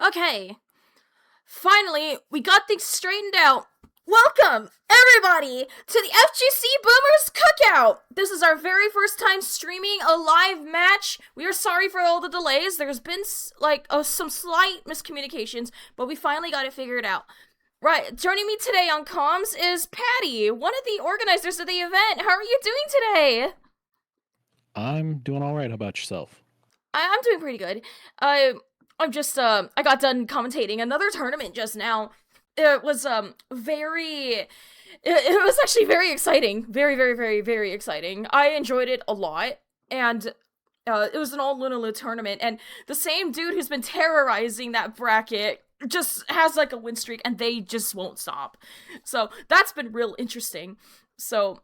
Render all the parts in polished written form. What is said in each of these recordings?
Okay, finally, we got things straightened out. Welcome, everybody, to the FGCBoomers Cookout! This is our very first time streaming a live match. We are sorry for all the delays. There's been, some slight miscommunications, but we finally got it figured out. Right, joining me today on comms is Patty, one of the organizers of the event. How are you doing today? I'm doing all right. How about yourself? I'm doing pretty good. I got done commentating another tournament just now. It was it was actually very exciting. Very, very, very, very exciting. I enjoyed it a lot, and it was an all Lunala tournament, and the same dude who's been terrorizing that bracket just has like a win streak, and they just won't stop. So that's been real interesting. So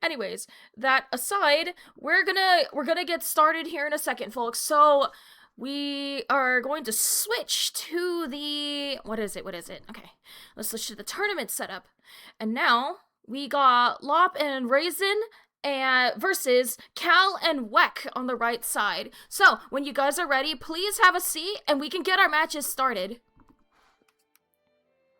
anyways, that aside, we're gonna get started here in a second, folks. So we are going to switch to the what is it? Okay, let's switch to the tournament setup. And now we got Lop and Raisin and versus Cal and Weck on the right side. So when you guys are ready, please have a seat and we can get our matches started.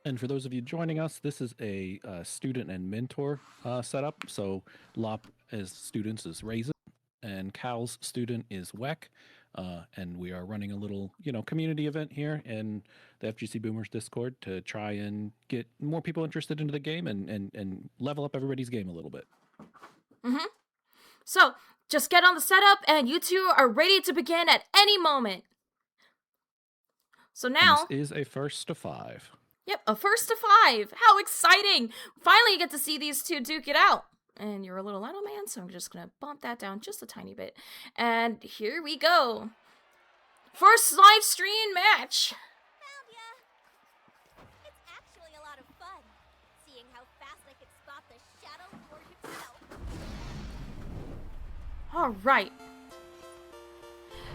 And for those of you joining us, this is a student and mentor setup. So Lop as students is Raisin, and Cal's student is Weck. And we are running a little, community event here in the FGC Boomers Discord to try and get more people interested into the game and level up everybody's game a little bit. Mm-hmm. So, just get on the setup and you two are ready to begin at any moment. So now... And this is a first to 5. Yep, a first to 5. How exciting! Finally you get to see these two duke it out. And you're a little little man, so I'm just gonna bump that down just a tiny bit. And here we go. First live stream match. Found ya. It's actually a lot of fun, seeing how fast I can spot the shadow lord himself. Alright.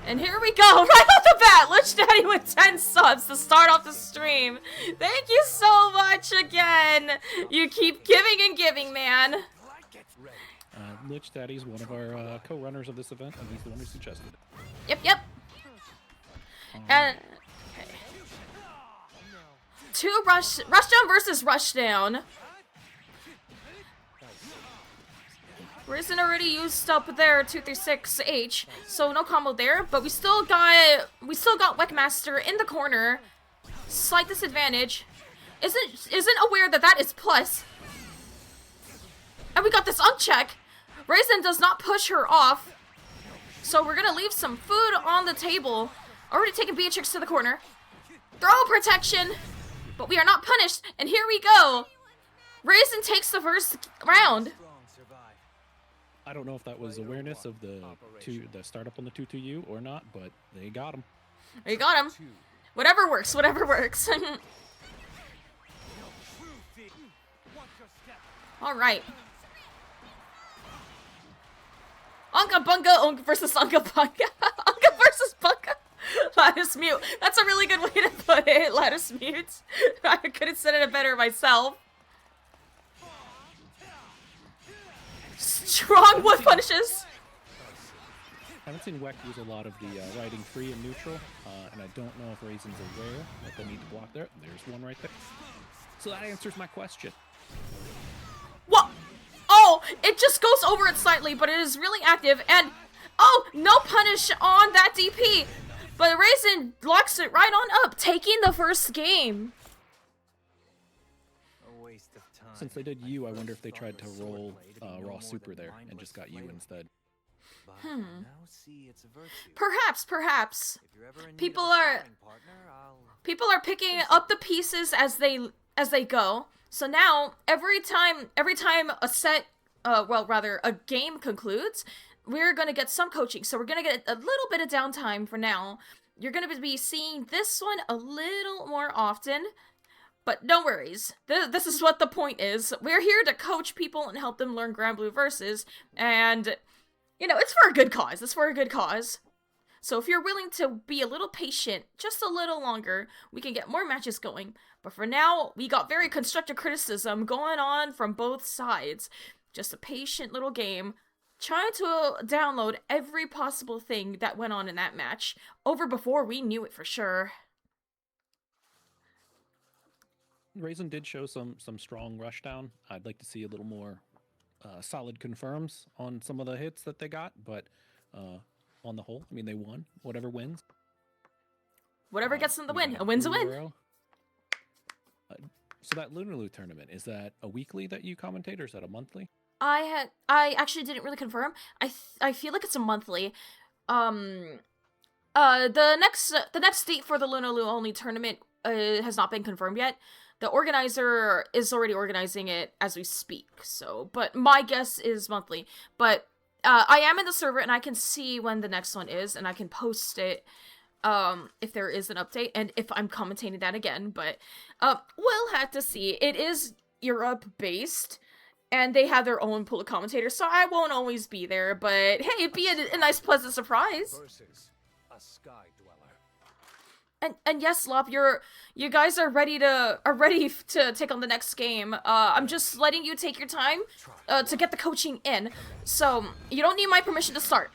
And here we go, right off the bat, Lich Daddy with 10 subs to start off the stream. Thank you so much again. You keep giving and giving, man. Lich Daddy is one of our co-runners of this event, and he's the one who suggested it. Yep. And okay. 2 rushdown versus rushdown. Raisin already used up their 236H, so no combo there. But we still got Weckmaster in the corner. Slight disadvantage. Isn't aware that is plus. And we got this uncheck. Raisin does not push her off. So we're gonna leave some food on the table. Already taking Beatrix to the corner. Throw protection. But we are not punished. And here we go. Raisin takes the first round. I don't know if that was awareness of the startup on the 2-2U or not, but they got him. They got him. Whatever works. All right. Unga Bunga versus Unga Bunga. Unga versus Bunga. Lattice mute. That's a really good way to put it. Lattice mute. I could have said it better myself. Strong wood punishes. I haven't seen Weck use a lot of the riding free and neutral, and I don't know if Raisin's aware that they need to block there. There's one right there. So that answers my question. What? Oh, it just goes over it slightly, but it is really active. And, oh, no punish on that DP. But Raisin locks it right on up, taking the first game. A waste of time. Since they did you, I wonder if they tried to roll raw super there and just got you instead. Perhaps. People are picking up the pieces as they go. So now every time a game concludes, we're gonna get some coaching. So we're gonna get a little bit of downtime for now. You're gonna be seeing this one a little more often. But no worries. This is what the point is. We're here to coach people and help them learn Grand Blue Versus. And, it's for a good cause. So if you're willing to be a little patient, just a little longer, we can get more matches going. But for now, we got very constructive criticism going on from both sides. Just a patient little game. trying to download every possible thing that went on in that match over before we knew it for sure. Raisin did show some strong rushdown. I'd like to see a little more solid confirms on some of the hits that they got, but on the whole, I mean, they won. Whatever wins. Whatever gets them the we win. got A win's a 3 in win. row. So that Lunarlu tournament, is that a weekly that you commentate, or is that a monthly? I actually didn't really confirm. I feel like it's a monthly. The next date for the Lunarlu only tournament has not been confirmed yet. The organizer is already organizing it as we speak. So, but my guess is monthly. But I am in the server and I can see when the next one is, and I can post it if there is an update and if I'm commentating that again. But we'll have to see. It is Europe based. And they have their own pool of commentators, so I won't always be there, but hey, it'd be a nice, pleasant surprise. Versus a sky dweller. And yes, Lop, you guys are ready to take on the next game. I'm just letting you take your time to get the coaching in, so you don't need my permission to start.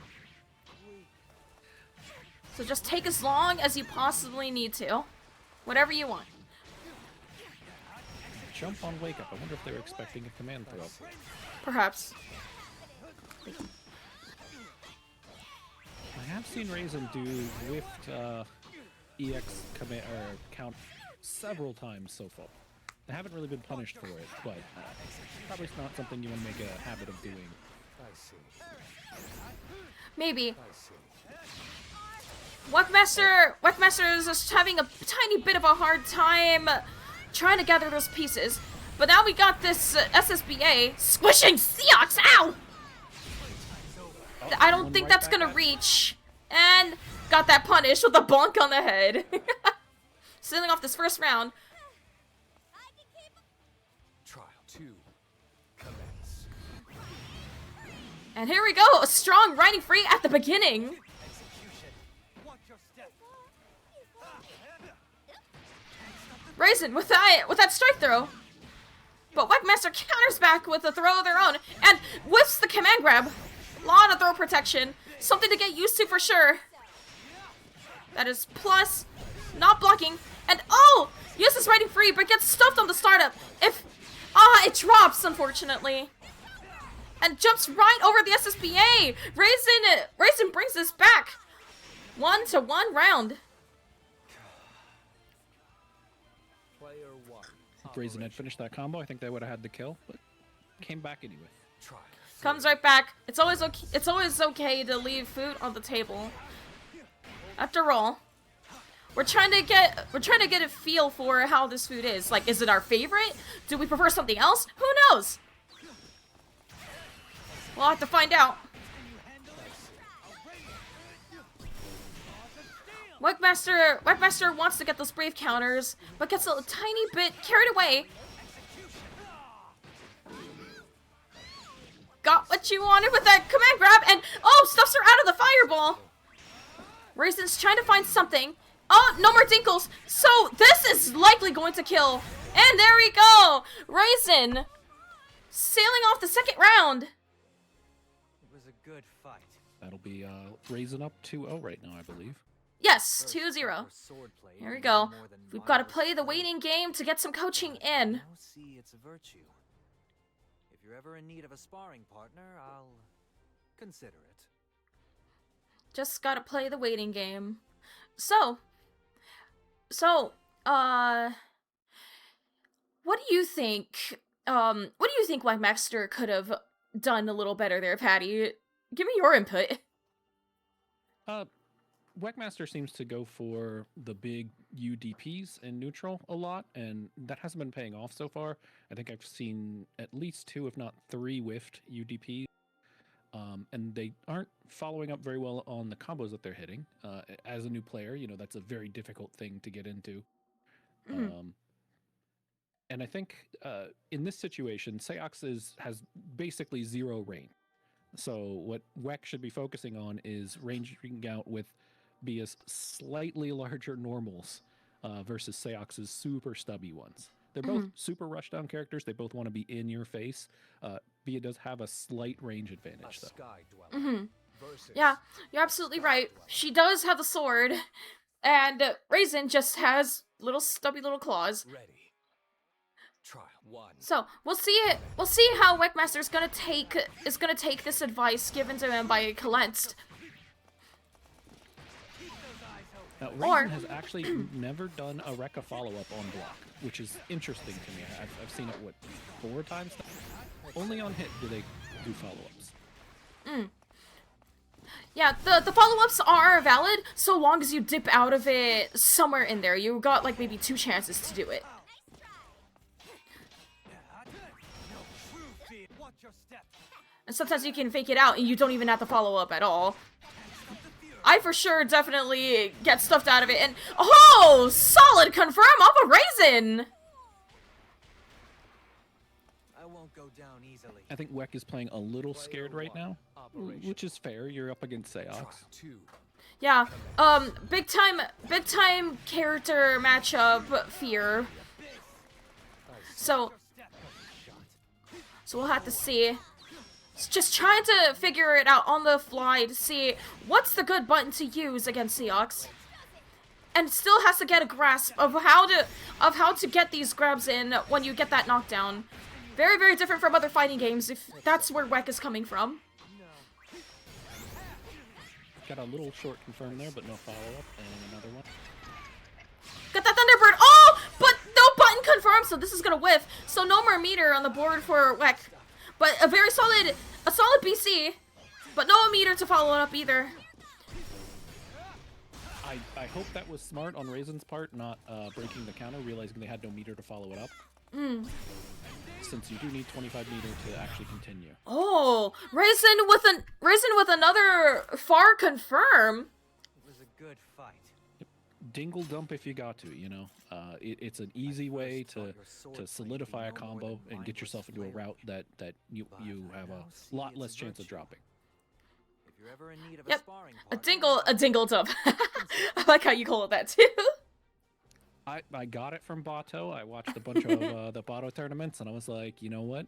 So just take as long as you possibly need to, whatever you want. Jump on wake up. I wonder if they were expecting a command throw. Perhaps. I have seen Raisin do whiffed EX command or count several times so far. They haven't really been punished for it, but probably not something you want to make a habit of doing. I see. Maybe. I see. Weckmaster is just having a tiny bit of a hard time trying to gather those pieces. But now we got this SSBA squishing Seox. Ow! I don't think that's gonna reach. And got that punish with a bonk on the head. Sealing off this first round. Trial 2. Commence. And here we go, a strong riding free at the beginning. Raisin with that strike throw. But Weckmaster counters back with a throw of their own and whiffs the command grab. Lot of throw protection. Something to get used to for sure. That is plus, not blocking, and oh! Uses riding free but gets stuffed on the startup. It drops, unfortunately. And jumps right over the SSBA. Raisin brings this back. 1-1 round. If Raisin had finished that combo, I think they would have had the kill, but came back anyway. Try. Comes right back. It's always okay to leave food on the table. After all, we're trying to get a feel for how this food is. Like, is it our favorite? Do we prefer something else? Who knows? We'll have to find out. Weckmaster wants to get those brave counters, but gets a tiny bit carried away. Got what you wanted with that command grab, and oh, stuffs her out of the fireball. Raisin's trying to find something. Oh, no more dinkles. So this is likely going to kill. And there we go. Raisin sailing off the second round. It was a good fight. That'll be Raisin up 2-0 right now, I believe. Yes, 2-0. Here we go. We've got to play the waiting game to get some coaching in. Now see it's a virtue. If you're ever in need of a sparring partner, I'll consider it. Just gotta play the waiting game. So, what do you think? What do you think Weckmaster could have done a little better there, Patty? Give me your input. Weckmaster seems to go for the big UDPs in neutral a lot, and that hasn't been paying off so far. I think I've seen at least 2, if not 3, whiffed UDPs. And they aren't following up very well on the combos that they're hitting. As a new player, you know, that's a very difficult thing to get into. And I think in this situation, Seox has basically 0 range. So what Weck should be focusing on is ranging out with Bia's slightly larger normals versus Seox's super stubby ones. They're both super rushdown characters. They both want to be in your face. Bia does have a slight range advantage, though. Sky Dweller. Versus Yeah, you're absolutely right. She does have a sword, and Raisin just has little stubby little claws. Ready. Trial 1. So we'll see it. We'll see how Weckmaster is gonna take this advice given to him by Calenst. Now, Or- Raisin has actually never done a Rekka follow-up on block, which is interesting to me. I've seen it, what, 4 times now? Only on hit do they do follow-ups. Yeah, the follow-ups are valid so long as you dip out of it somewhere in there. You got like maybe 2 chances to do it. And sometimes you can fake it out and you don't even have to follow up at all. I for sure definitely get stuffed out of it, and oh, solid confirm off of Raisin! I won't go down easily. I think Weck is playing a little scared right now, which is fair. You're up against Seox. Trial 2. Yeah, big time character matchup fear. So we'll have to see. Just trying to figure it out on the fly to see what's the good button to use against Seox. And still has to get a grasp of how to get these grabs in when you get that knockdown. Very, very different from other fighting games, if that's where Weck is coming from. Got a little short confirm there, but no follow-up, and another one. Got that Thunderbird! Oh! But no button confirmed, so this is gonna whiff. So no more meter on the board for Weck. But a solid BC, but no meter to follow it up either. I hope that was smart on Raisin's part, not breaking the counter, realizing they had no meter to follow it up. Since you do need 25 meter to actually continue. Oh, Raisin with another far confirm. It was a good fight. Dingle dump if you got to, you know. It's an easy way to solidify a combo and get yourself into a route that you have a lot less chance of dropping. If you're ever in need of Yep, a sparring a partner, dingle dump. I like how you call it that too. I got it from Bato. I watched a bunch of the Bato tournaments, and I was like, you know what?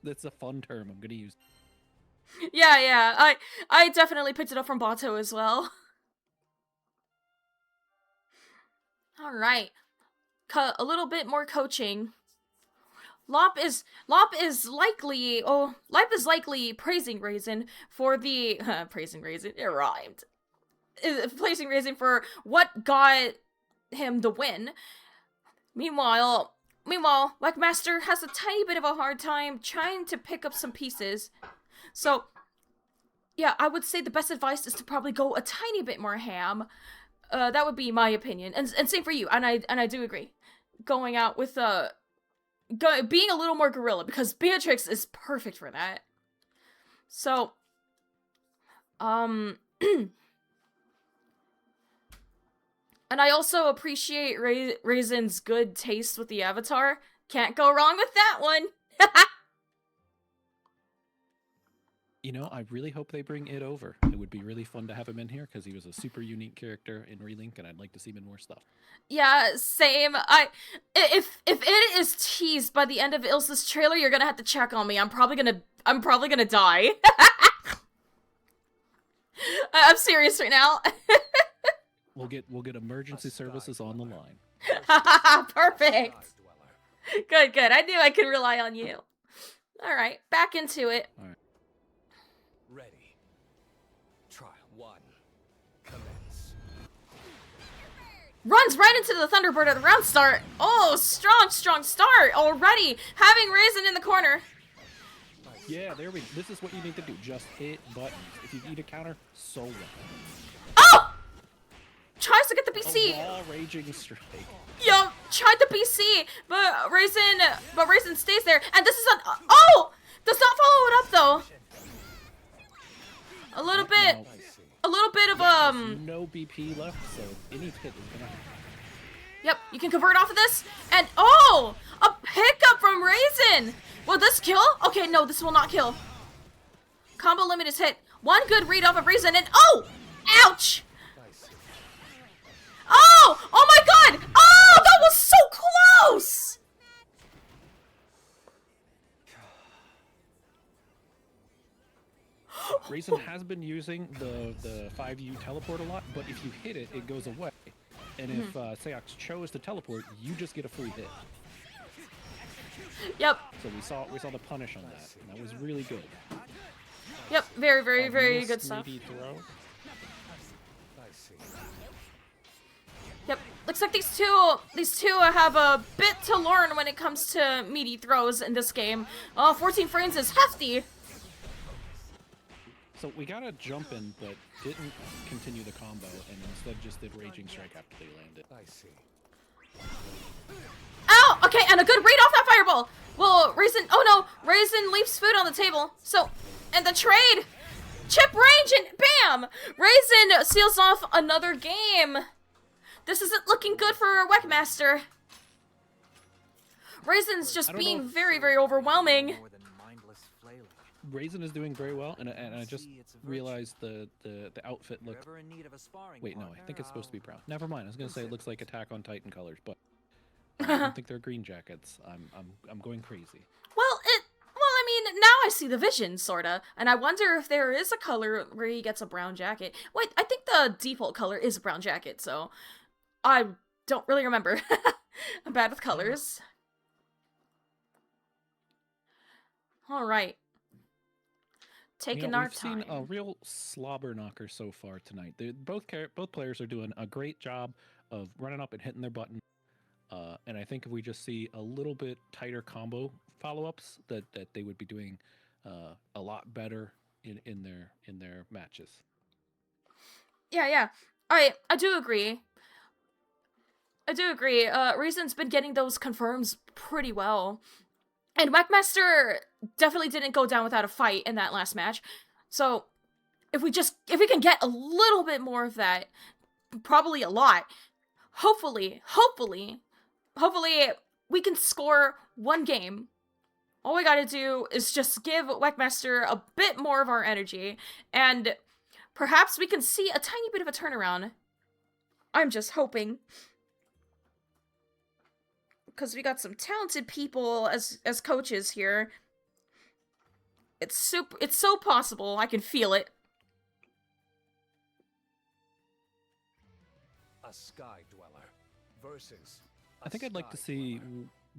That's a fun term. I'm gonna use. Yeah. I definitely picked it up from Bato as well. All right, a little bit more coaching. Lop is likely praising Raisin for the praising Raisin. It rhymed. Praising Raisin for what got him the win. Meanwhile, Weckmaster has a tiny bit of a hard time trying to pick up some pieces. So, yeah, I would say the best advice is to probably go a tiny bit more ham. That would be my opinion, and same for you. And I do agree. Going out with being a little more guerrilla, because Beatrix is perfect for that. So, and I also appreciate Raisin's good taste with the avatar. Can't go wrong with that one. You know, I really hope they bring It over. It would be really fun to have him in here because he was a super unique character in Relink, and I'd like to see him in more stuff. Yeah, same. If it is teased by the end of Ilsa's trailer, you're gonna have to check on me. I'm probably gonna die. I'm serious right now. We'll get emergency services on the line. Perfect. Sky Dweller. Good. I knew I could rely on you. All right, back into it. All right. Ready. Trial 1. Commence. Runs right into the Thunderbird at the round start. Oh, strong start already. Having Raisin in the corner. Yeah, there we. This is what you need to do. Just hit buttons. If you need a counter, so what? Oh! Tries to get the BC. A raw raging strike. Yo, tried the BC, but Raisin stays there, and this is oh! Does not follow it up though. A little bit of No BP left, so any hit is gonna. Yep, you can convert off of this, and oh! A pickup from Raisin! Will this kill? Okay, no, this will not kill. Combo limit is hit. One good read off of Raisin, and oh! Ouch! Oh! Oh my god! Oh! That was so close! Raisin has been using the 5U teleport a lot, but if you hit it, it goes away. And if Seox chose to teleport, you just get a free hit. Yep. So we saw the punish on that, and that was really good. Yep. Very, very, very good Missed stuff. meaty throw. I see. Yep. Looks like these two have a bit to learn when it comes to meaty throws in this game. 14 frames is hefty. So we got a jump in, but didn't continue the combo, and instead just did Raging Strike after they landed. I see. Ow! Okay, and a good read off that fireball. Well, Raisin. Oh no, Raisin leaves food on the table. So, and the trade, chip range, and bam! Raisin seals off another game. This isn't looking good for Weckmaster. Raisin's just being very, very overwhelming. More than mindless flailing. Raisin is doing very well, and I just realized the outfit If looked. you're ever in need of a sparring Wait, no, I think it's supposed to be brown. Never mind. I was gonna say it looks like Attack on Titan colors, but I don't think they're green jackets. I'm going crazy. Well, I mean, now I see the vision, sorta, and I wonder if there is a color where he gets a brown jacket. Wait, I think the default color is a brown jacket, so I don't really remember. I'm bad with colors. All right. Taking our we've time. seen a real slobber knocker so far tonight. Both players are doing a great job of running up and hitting their button. And I think if we just see a little bit tighter combo follow-ups, that they would be doing a lot better in their matches. Yeah. I do agree. Raisin's been getting those confirms pretty well. And Weckmaster definitely didn't go down without a fight in that last match. So if we can get a little bit more of that, probably a lot, hopefully we can score one game. All we gotta do is just give Weckmaster a bit more of our energy, and perhaps we can see a tiny bit of a turnaround. I'm just hoping. Because we got some talented people as coaches here. It's so possible. I can feel it. A sky dweller versus. I think I'd like to see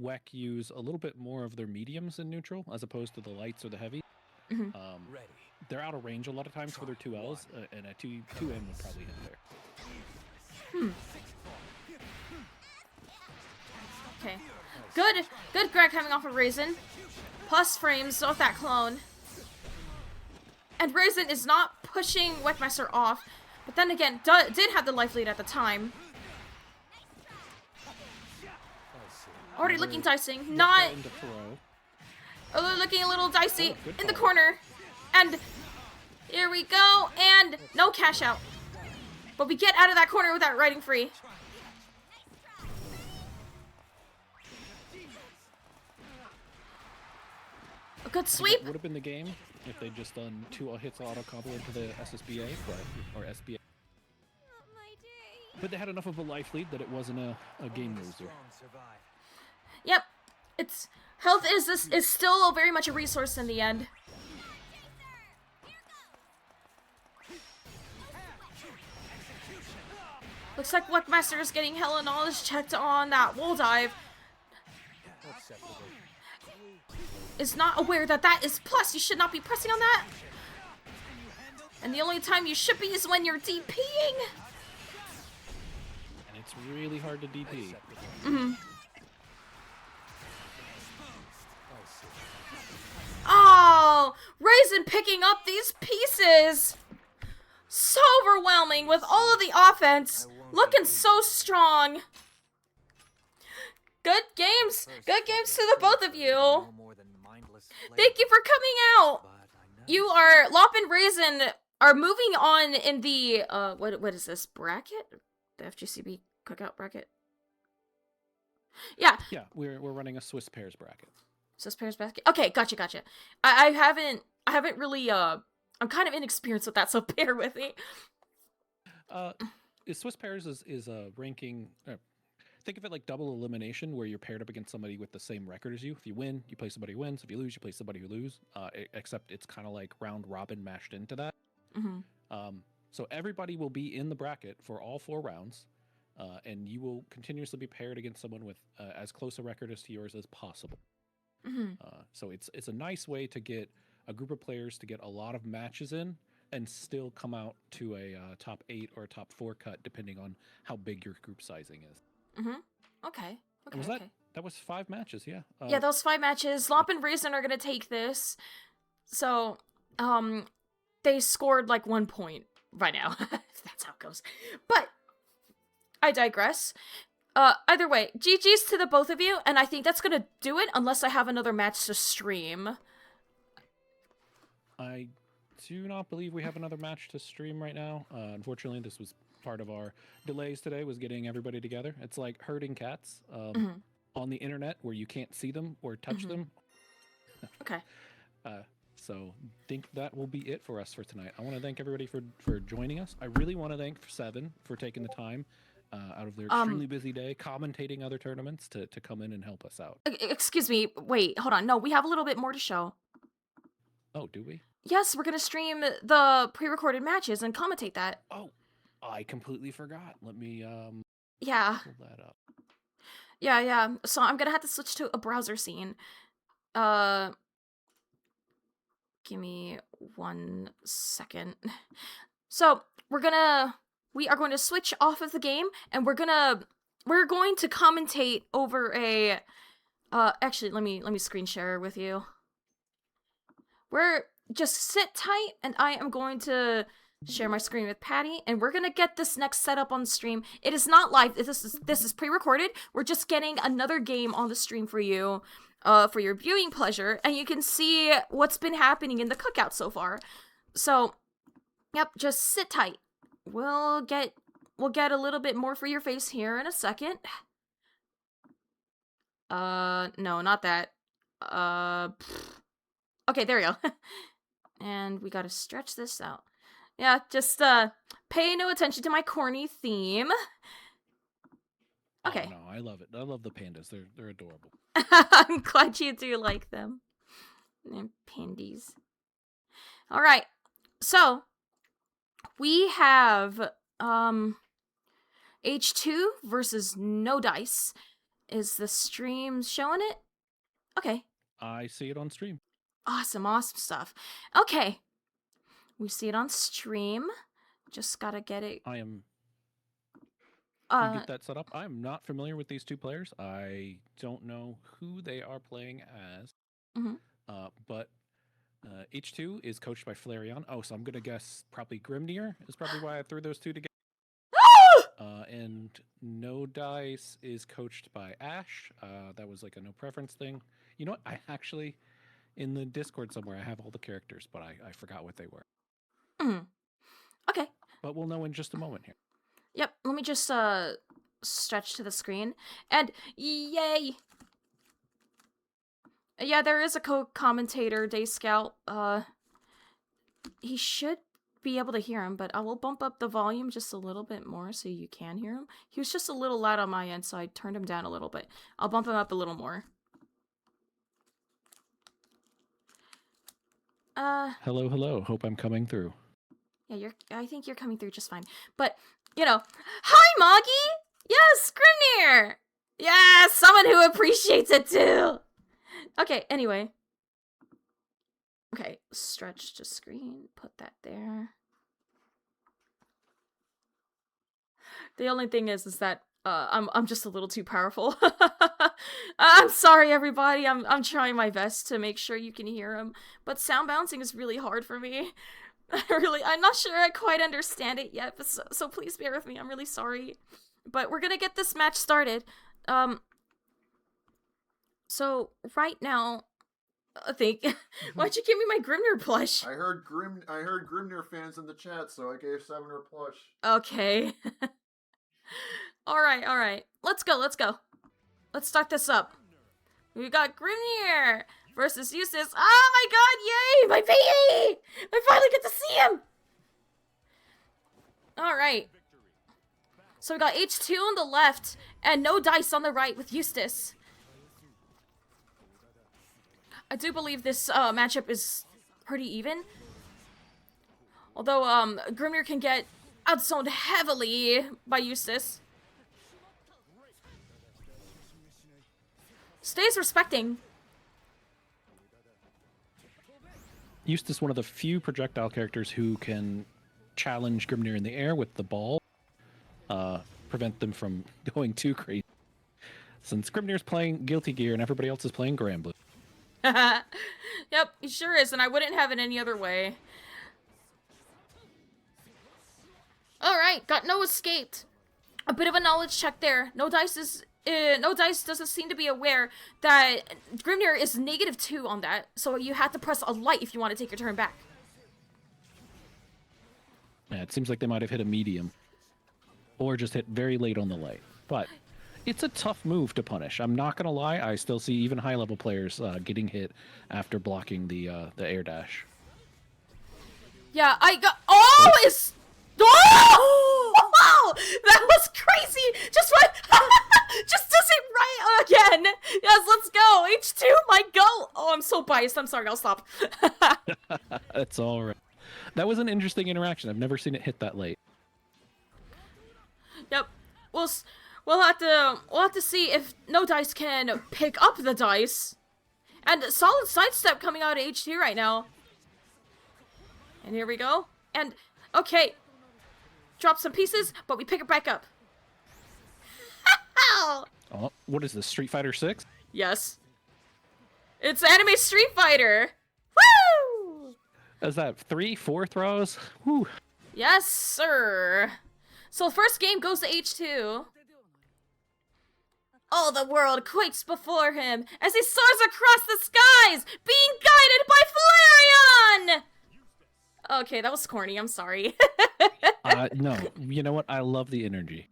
Weck use a little bit more of their mediums in neutral, as opposed to the lights or the heavy. Mhm. Ready. They're out of range a lot of times for their 2Ls, and a 2M would probably hit there. Okay. Good Greg coming off of Raisin. Plus frames off that clone. And Raisin is not pushing Weckmaster off, but then again, did have the life lead at the time. Already looking dicing, not Into throw. looking a little dicey Oh, good in the call. corner. And here we go, and no cash out. But we get out of that corner without riding free. A good sweep. Would have been the game if they'd just done 2 hits auto combo into the SSBA, or SBA. Not my day. But they had enough of a life lead that it wasn't a game loser. Strong survive. Yep. Health is still very much a resource in the end. Looks like Weckmaster is getting hella knowledge checked on that wall dive. Acceptable. Is not aware that is plus. You should not be pressing on that. And the only time you should be is when you're DPing. And it's really hard to DP. Oh, Raisin picking up these pieces. So overwhelming with all of the offense. Looking so strong. Good games. Good games to the both of you. No more than mindless Thank you for coming out. But I know You are Lop and Raisin are moving on in the what is this bracket? The FGCB cookout bracket. Yeah, Yeah, we're running a Swiss pairs bracket. Swiss pairs bracket. Okay, gotcha. I haven't really I'm kind of inexperienced with that, so bear with me. Swiss pairs is a ranking. think of it like double elimination, where you're paired up against somebody with the same record as you. If you win, you play somebody who wins. If you lose, you play somebody who loses. Except it's kind of like round robin mashed into that. So everybody will be in the bracket for all 4 rounds, and you will continuously be paired against someone with as close a record as to yours as possible. So it's a nice way to get a group of players to get a lot of matches in and still come out to a top 8 or a top 4 cut, depending on how big your group sizing is. Okay. And was that was 5 matches? Yeah. Yeah, those 5 matches. Lop and Raisin are gonna take this. So, they scored like 1 point right now. That's how it goes. But I digress. Either way, GG's to the both of you, and I think that's gonna do it unless I have another match to stream. I do not believe we have another match to stream right now. Unfortunately, this was part of our delays today, was getting everybody together. It's like herding cats on the internet where you can't see them or touch them. Okay. So think that will be it for us for tonight. I want to thank everybody for joining us. I really want to thank Seven for taking the time out of their extremely busy day commentating other tournaments to come in and help us out. Excuse me. Wait, hold on. No, we have a little bit more to show. Oh, do we? Yes, we're gonna stream the pre-recorded matches and commentate that. Oh, I completely forgot. Let me Yeah. pull that up. Yeah. So I'm gonna have to switch to a browser scene. Give me 1 second. So we are going to switch off of the game, and we're going to commentate over a actually let me screen share with you. We're just sit tight, and I am going to share my screen with Patty, and we're gonna get this next setup on the stream. It is not live. This is pre-recorded. We're just getting another game on the stream for you, for your viewing pleasure, and you can see what's been happening in the cookout so far. So, yep, just sit tight. We'll get a little bit more for your face here in a second. No, not that. Okay, there we go. And we gotta stretch this out. Yeah, just, pay no attention to my corny theme. Okay. Oh, no, I love it. I love the pandas. They're adorable. I'm glad you do like them. And pandies. Alright. So, we have, H2 versus No Dice. Is the stream showing it? Okay. I see it on stream. Awesome stuff. Okay. We see it on stream. Just gotta get it. I am... You get that set up. I'm not familiar with these 2 players. I don't know who they are playing as. But H2 is coached by Flareon. Oh, so I'm gonna guess probably Grimnir is probably why I threw those 2 together. And No Dice is coached by Ash. That was like a no preference thing. You know what? I actually, in the Discord somewhere, I have all the characters, but I forgot what they were. Okay. But we'll know in just a moment here. Yep, let me just, stretch to the screen. And, yay! Yeah, there is a co-commentator, Day Scout. He should be able to hear him, but I will bump up the volume just a little bit more so you can hear him. He was just a little loud on my end, so I turned him down a little bit. I'll bump him up a little more. Hello. Hope I'm coming through. Yeah, I think you're coming through just fine. But, you know, hi, Moggy! Yes, Grimnir! Yeah, someone who appreciates it too! Okay, anyway. Okay, stretch to screen, put that there. The only thing is that I'm just a little too powerful. I'm sorry, everybody. I'm trying my best to make sure you can hear him, but sound bouncing is really hard for me. I'm not sure I quite understand it yet, but so please bear with me. I'm really sorry. But we're gonna get this match started. So right now, I think. Why'd you give me my Grimnir plush? I heard Grimnir fans in the chat, so I gave Seven her plush. Okay. Alright. Let's go. Let's start this up. We got Grimnir versus Eustace. Oh my god, yay! My baby! I finally get to see him! Alright. So we got H2 on the left and no dice on the right with Eustace. I do believe this matchup is pretty even. Although Grimnir can get outzoned heavily by Eustace. Stays respecting. Eustace, one of the few projectile characters who can challenge Grimnir in the air with the ball, prevent them from going too crazy. Since Grimnir's playing Guilty Gear and everybody else is playing Granblue. Yep, he sure is, and I wouldn't have it any other way. Alright, got no escaped. A bit of a knowledge check there. No dice doesn't seem to be aware that Grimnir is -2 on that, so you have to press a light if you want to take your turn back. Yeah, it seems like they might have hit a medium. Or just hit very late on the light. But it's a tough move to punish. I'm not going to lie, I still see even high-level players getting hit after blocking the air dash. Yeah, I got... Oh, it's... Oh! Wow! That was crazy! Just went... Just does it right again! Yes, let's go! H2, my go! Oh, I'm so biased. I'm sorry, I'll stop. That's all right. That was an interesting interaction. I've never seen it hit that late. Yep. We'll have to see if No Dice can pick up the dice. And solid sidestep coming out of H2 right now. And here we go. And, okay. Drop some pieces, but we pick it back up. Oh, what is this, Street Fighter 6? Yes. It's Anime Street Fighter. Woo! Is that 3, 4 throws? Whew. Yes, sir. So first game goes to H2. All the world quakes before him as he soars across the skies, being guided by Flareon! Okay, that was corny. I'm sorry. No, you know what? I love the energy.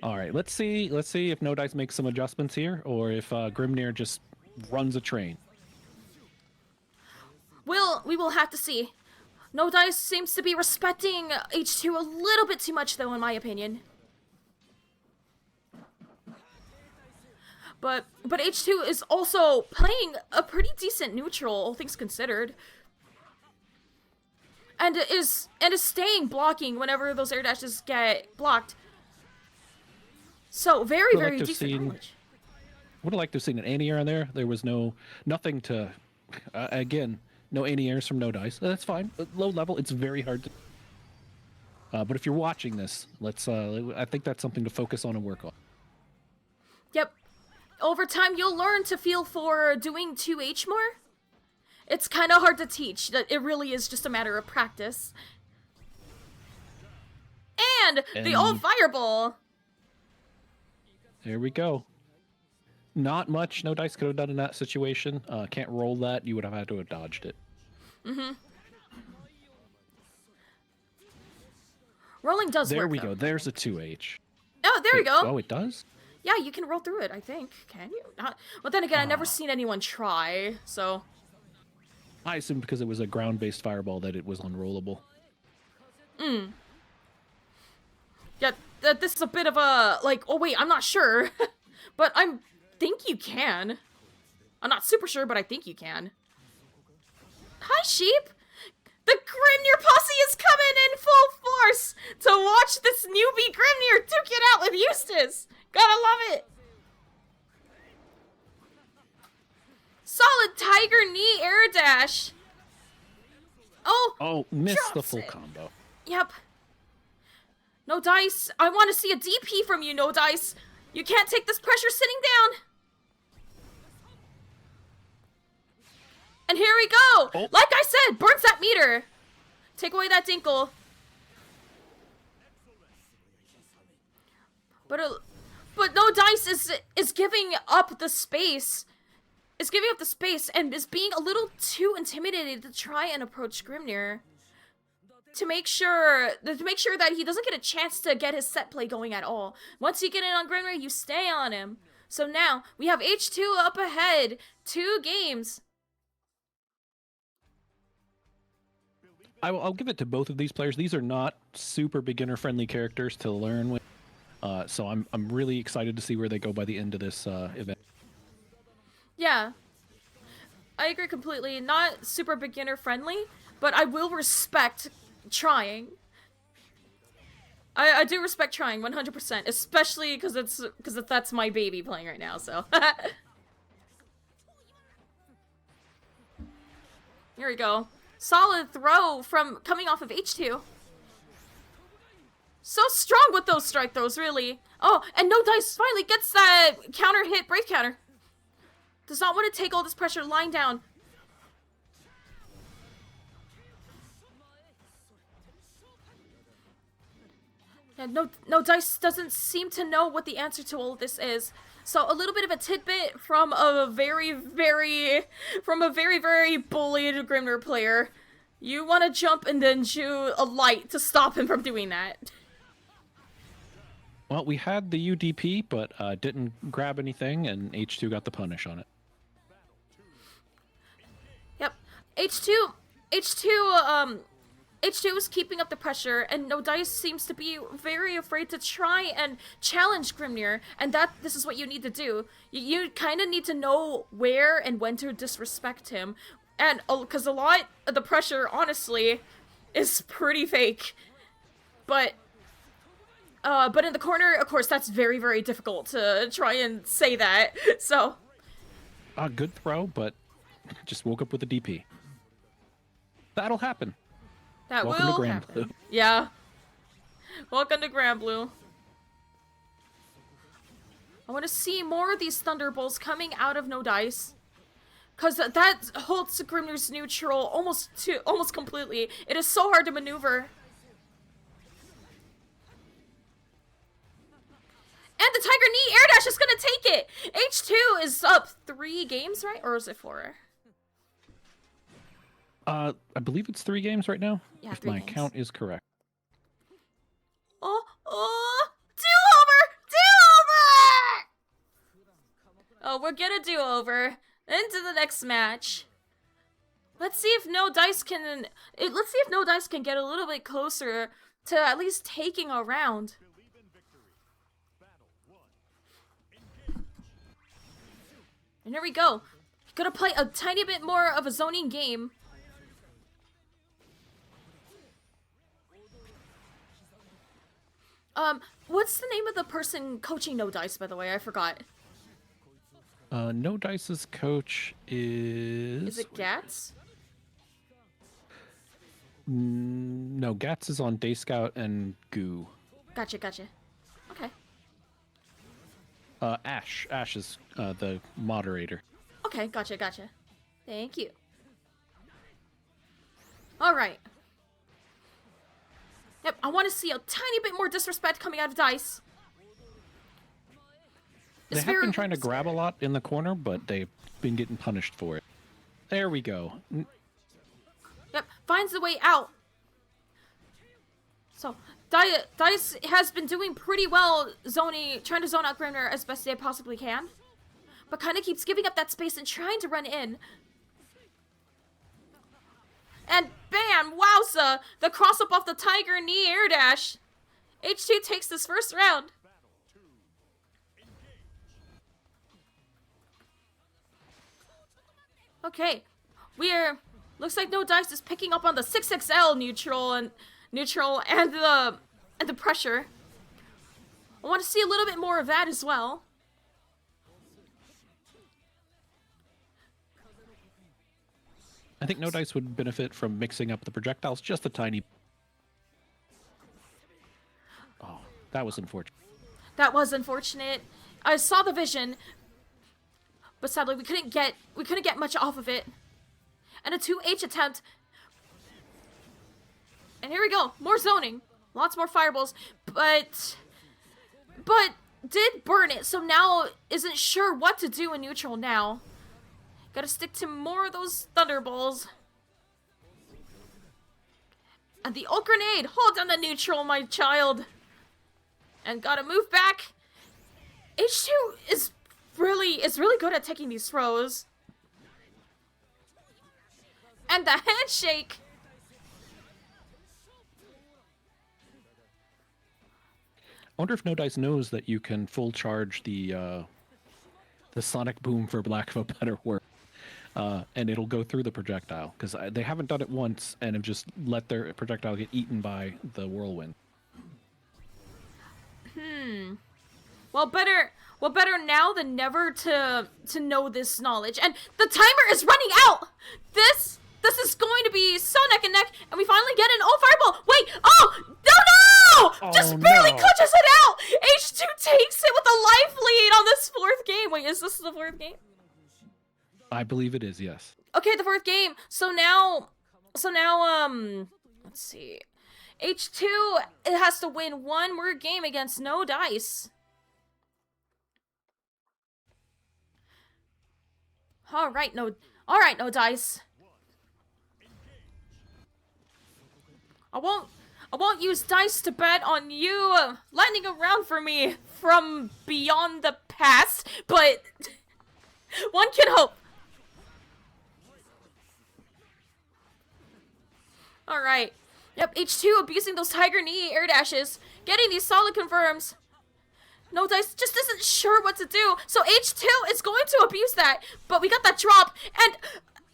All right, let's see if No Dice makes some adjustments here, or if Grimnir just runs a train. We will have to see. No Dice seems to be respecting H2 a little bit too much, though, in my opinion. But H2 is also playing a pretty decent neutral, all things considered. And is staying blocking whenever those air dashes get blocked. So very decent knowledge. Would have liked to have seen an anti-air on there. There was nothing to, again, no anti-airs from No Dice. That's fine. Low level, it's very hard to. But if you're watching this, I think that's something to focus on and work on. Yep. Over time, you'll learn to feel for doing 2H more. It's kind of hard to teach. That it really is just a matter of practice. And the all fireball. There we go. Not much No Dice could have done in that situation. Can't roll that. You would have had to have dodged it. Mm-hmm. Rolling does work, There we though. go. There's a 2H. Oh, there we go. Oh, it does? Yeah, you can roll through it, I think. Can you? Not. But then again, I've never seen anyone try, so... I assumed because it was a ground-based fireball that it was unrollable. Yeah, this is a bit of a, like, oh wait, I'm not sure. But think you can. I'm not super sure, but I think you can. Hi, sheep! The Grimnir posse is coming in full force to watch this newbie Grimnir duke it out with Eustace! Gotta love it! Solid tiger knee air dash! Oh, missed the drops full it. combo. Yep. No Dice, I want to see a DP from you, No Dice! You can't take this pressure sitting down! And here we go! Oh. Like I said, burns that meter! Take away that dinkle. But No Dice is giving up the space. Is giving up the space and is being a little too intimidated to try and approach Grimnir. To make sure that he doesn't get a chance to get his set play going at all. Once you get in on Grimnir, you stay on him. So now, we have H2 up ahead. 2 games. I'll give it to both of these players. These are not super beginner-friendly characters to learn with. So I'm really excited to see where they go by the end of this event. Yeah. I agree completely. Not super beginner friendly, but I will respect trying. I do respect trying 100%, especially because that's my baby playing right now, so. Here we go. Solid throw from coming off of H2. So strong with those strike throws, really. Oh, and No Dice finally gets that counter hit, brave counter. Does not want to take all this pressure lying down. Yeah, no Dice doesn't seem to know what the answer to all of this is. So a little bit of a tidbit from a very bullied Grimner player. You want to jump and then do a light to stop him from doing that. Well, we had the UDP, but didn't grab anything, and H2 got the punish on it. Yep. H2 is keeping up the pressure, and No Dice seems to be very afraid to try and challenge Grimnir, and this is what you need to do. You kind of need to know where and when to disrespect him, and because a lot of the pressure, honestly, is pretty fake. But in the corner, of course, that's very, very difficult to try and say that, so. Good throw, but just woke up with a DP. That'll happen. That Welcome to will Grand happen. Blue. Yeah. Welcome to Grand Blue. I want to see more of these Thunderbolts coming out of No Dice. Because that holds Grimnir's neutral almost completely. It is so hard to maneuver. And the Tiger Knee Air Dash is going to take it! H2 is up 3 games, right? Or is it 4? I believe it's 3 games right now, Yeah, if 3 my games. count is correct. Oh, do-over! Do-over! Oh, we'll get a do-over. Into the next match. Let's see if No Dice can get a little bit closer to at least taking a round. And here we go. Gonna play a tiny bit more of a zoning game. What's the name of the person coaching No Dice, by the way? I forgot. No Dice's coach is... Is it Gats? No, Gats is on Day Scout and Goo. Gotcha. Okay. Ash is the moderator. Okay, gotcha. Thank you. Alright. Yep, I want to see a tiny bit more disrespect coming out of Dice. They have been trying to grab a lot in the corner, but they've been getting punished for it. There we go. Yep, finds the way out. So, Dice has been doing pretty well trying to zone out Grimnir as best they possibly can. But kind of keeps giving up that space and trying to run in. And bam! Wowza! The cross-up off the Tiger Knee Air Dash. H2 takes this first round. Okay. Looks like No Dice is picking up on the 6XL neutral and the pressure. I want to see a little bit more of that as well. I think No Dice would benefit from mixing up the projectiles just a tiny... Oh, that was unfortunate. That was unfortunate. I saw the vision, but sadly we couldn't get much off of it. And a 2H attempt. And here we go. More zoning. Lots more fireballs. But did burn it, so now isn't sure what to do in neutral now. Gotta stick to more of those thunderballs. And the ult grenade! Hold down the neutral, my child! And gotta move back. H2 is really good at taking these throws. And the handshake! wonder if No Dice knows that you can full charge the sonic boom, for lack of a better word, and it'll go through the projectile, because they haven't done it once and have just let their projectile get eaten by the whirlwind. Well, better now than never to know this knowledge. And the timer is running out. This is going to be so neck and neck, and we finally get an fireball. Wait, no! Just barely clutches it out. H2 takes it with a life lead on this 4th game. Wait, is this the 4th game? I believe it is, yes. Okay, the 4th game. So now, let's see. H2, it has to win one more game against No Dice. All right, No Dice. I won't use dice to bet on you landing around for me from beyond the past, but one can hope. All right. Yep, H2 abusing those tiger knee air dashes, getting these solid confirms. No Dice just isn't sure what to do, so H2 is going to abuse that, but we got that drop, and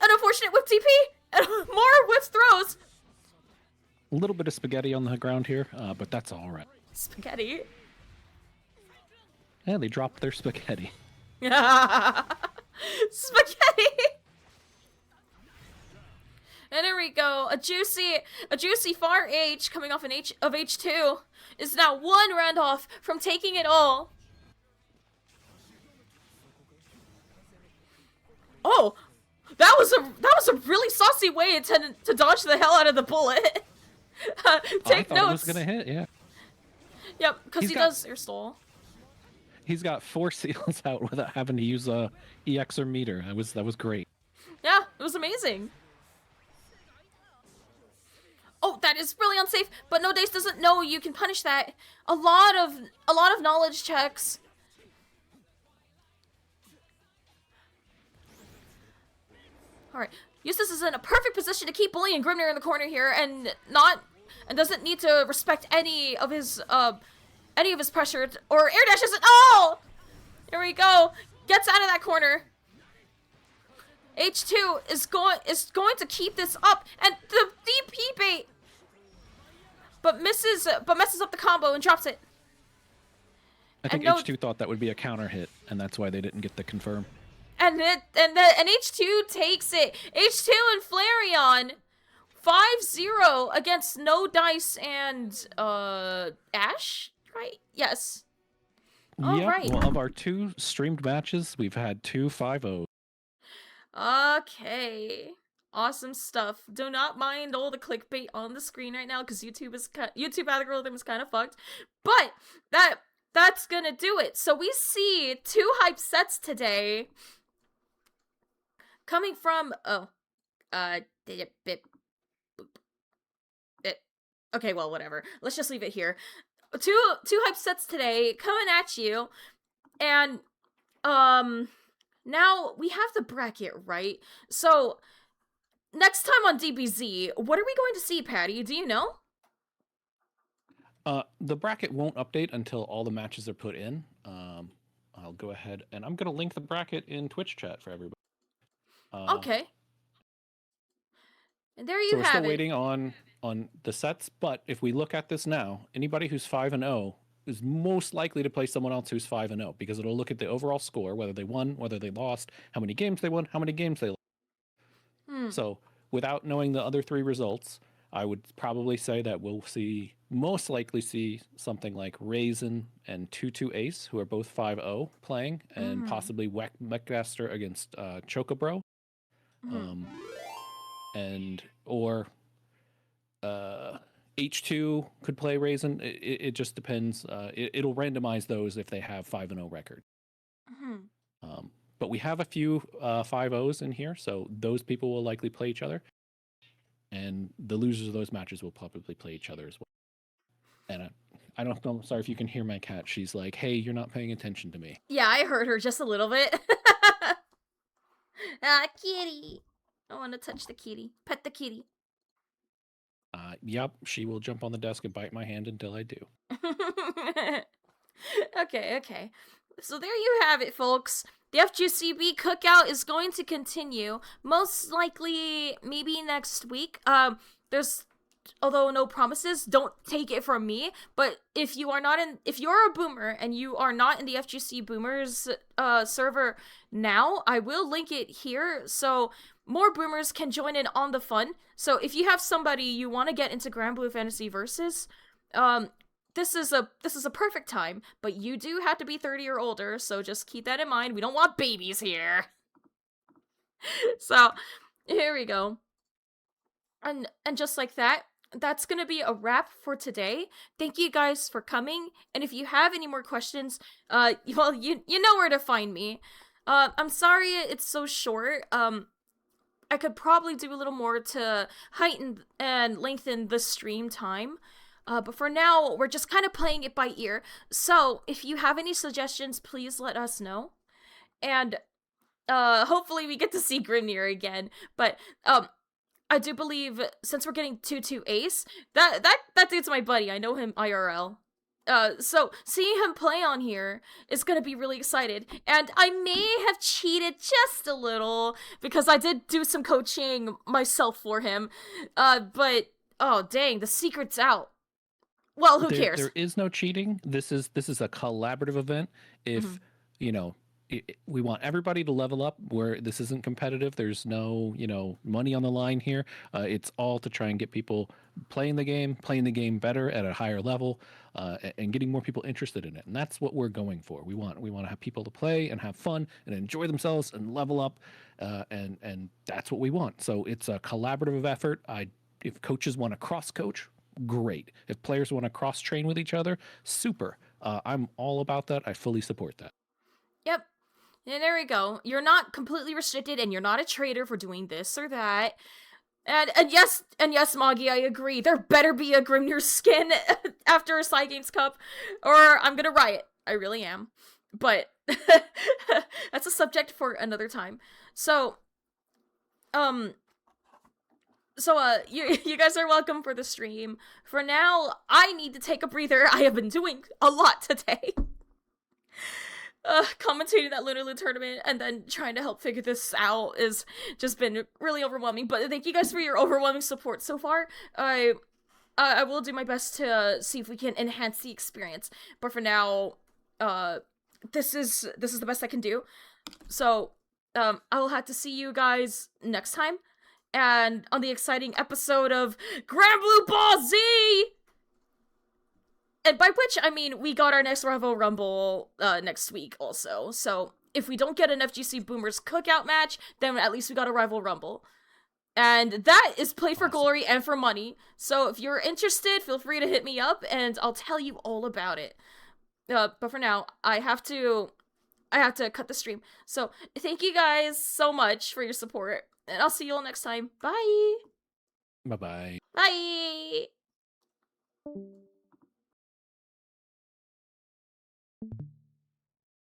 an unfortunate whip TP, and more whip throws. A little bit of spaghetti on the ground here, but that's all right. Spaghetti? Yeah, they dropped their spaghetti. Spaghetti! And there we go. A juicy far H coming off of H2 is now one round off from taking it all. Oh, that was a really saucy way to dodge the hell out of the bullet. Take I thought notes. it was gonna hit, yeah. Yep, because he does air stall. He's got 4 seals out without having to use a EX or meter. That was great. Yeah, it was amazing. Oh, that is really unsafe, but No Dice doesn't know you can punish that. A lot of knowledge checks. Alright, Eustace is in a perfect position to keep bullying Grimnir in the corner here and doesn't need to respect any of his pressure or air dashes at all! Here we go. Gets out of that corner. H2 is going to keep this up, and the DP bait, but messes up the combo and drops it. I think H2 thought that would be a counter hit, and that's why they didn't get the confirm. And H2 takes it. H2 and Flareon 5-0 against No Dice and Ash, right? Yes. All right. Well, of our 2 streamed matches, we've had 2 5-0. Okay. Awesome stuff. Do not mind all the clickbait on the screen right now, because YouTube algorithm is kind of fucked. But that's gonna do it. So we see 2 hype sets today. Coming from okay, well, whatever. Let's just leave it here. Two hype sets today coming at you, and now we have the bracket, right? So next time on DBZ, what are we going to see, Patty? Do you know? The bracket won't update until all the matches are put in. I'll go ahead and I'm going to link the bracket in Twitch chat for everybody. Okay. And there you so have we're still it. waiting on the sets, but if we look at this now, anybody who's 5-0 is most likely to play someone else who's 5-0, because it'll look at the overall score, whether they won, whether they lost, how many games they won, how many games they lost. So without knowing the other 3 results, I would probably say that we'll most likely see something like Raisin and 2-2 Ace, who are both 5-0 playing, and possibly Weckmaster against Chocobro. Or H2 could play Raisin. It just depends. It'll randomize those if they have 5-0 record. But we have a few 5-0s in here, so those people will likely play each other. And the losers of those matches will probably play each other as well. And I don't know, I'm sorry if you can hear my cat. She's like, hey, you're not paying attention to me. Yeah, I heard her just a little bit. Kitty. I want to touch the kitty. Pet the kitty. Yep, she will jump on the desk and bite my hand until I do. Okay. So there you have it, folks. The FGCB cookout is going to continue, most likely maybe next week. There's although no promises, don't take it from me, but if you're a boomer and you are not in the FGC Boomers server now, I will link it here so more boomers can join in on the fun. So if you have somebody you want to get into Grand Blue Fantasy Versus, this is a perfect time, but you do have to be 30 or older, so just keep that in mind. We don't want babies here. So, here we go. And just like that, that's gonna be a wrap for today. Thank you guys for coming, and if you have any more questions, well, you know where to find me. I'm sorry it's so short. I could probably do a little more to heighten and lengthen the stream time. But for now, we're just kind of playing it by ear. So, if you have any suggestions, please let us know. And, hopefully we get to see Grimnir again. But, I do believe, since we're getting 2-2 Ace, that dude's my buddy. I know him IRL. So seeing him play on here is gonna be really excited. And I may have cheated just a little, because I did do some coaching myself for him. But, oh dang, the secret's out. Well, who cares? There is no cheating. This is a collaborative event. If, you know, we want everybody to level up, where this isn't competitive. There's no, money on the line here. It's all to try and get people playing the game better at a higher level, and getting more people interested in it. And that's what we're going for. We want to have people to play and have fun and enjoy themselves and level up, and that's what we want. So it's a collaborative effort. If coaches want to cross coach, great. If players want to cross train with each other, super. I'm all about that. I fully support that. Yep. And there we go. You're not completely restricted, and you're not a traitor for doing this or that. And yes, Moggy, I agree. There better be a Grimnir skin after a Side Games Cup, or I'm gonna riot. I really am. But that's a subject for another time. So, you guys are welcome for the stream. For now, I need to take a breather. I have been doing a lot today. Commentating that Lunar tournament and then trying to help figure this out has just been really overwhelming. But thank you guys for your overwhelming support so far. I will do my best to see if we can enhance the experience. But for now, this is the best I can do. So, I will have to see you guys next time. And on the exciting episode of Grand Blue Ball Z! And by which, I mean, we got our next Rival Rumble, next week also. So, if we don't get an FGC Boomers Cookout match, then at least we got a Rival Rumble. And that is played for glory and for money. So, if you're interested, feel free to hit me up, and I'll tell you all about it. But for now, I have to cut the stream. So, thank you guys so much for your support. And I'll see you all next time. Bye! Bye-bye. Bye!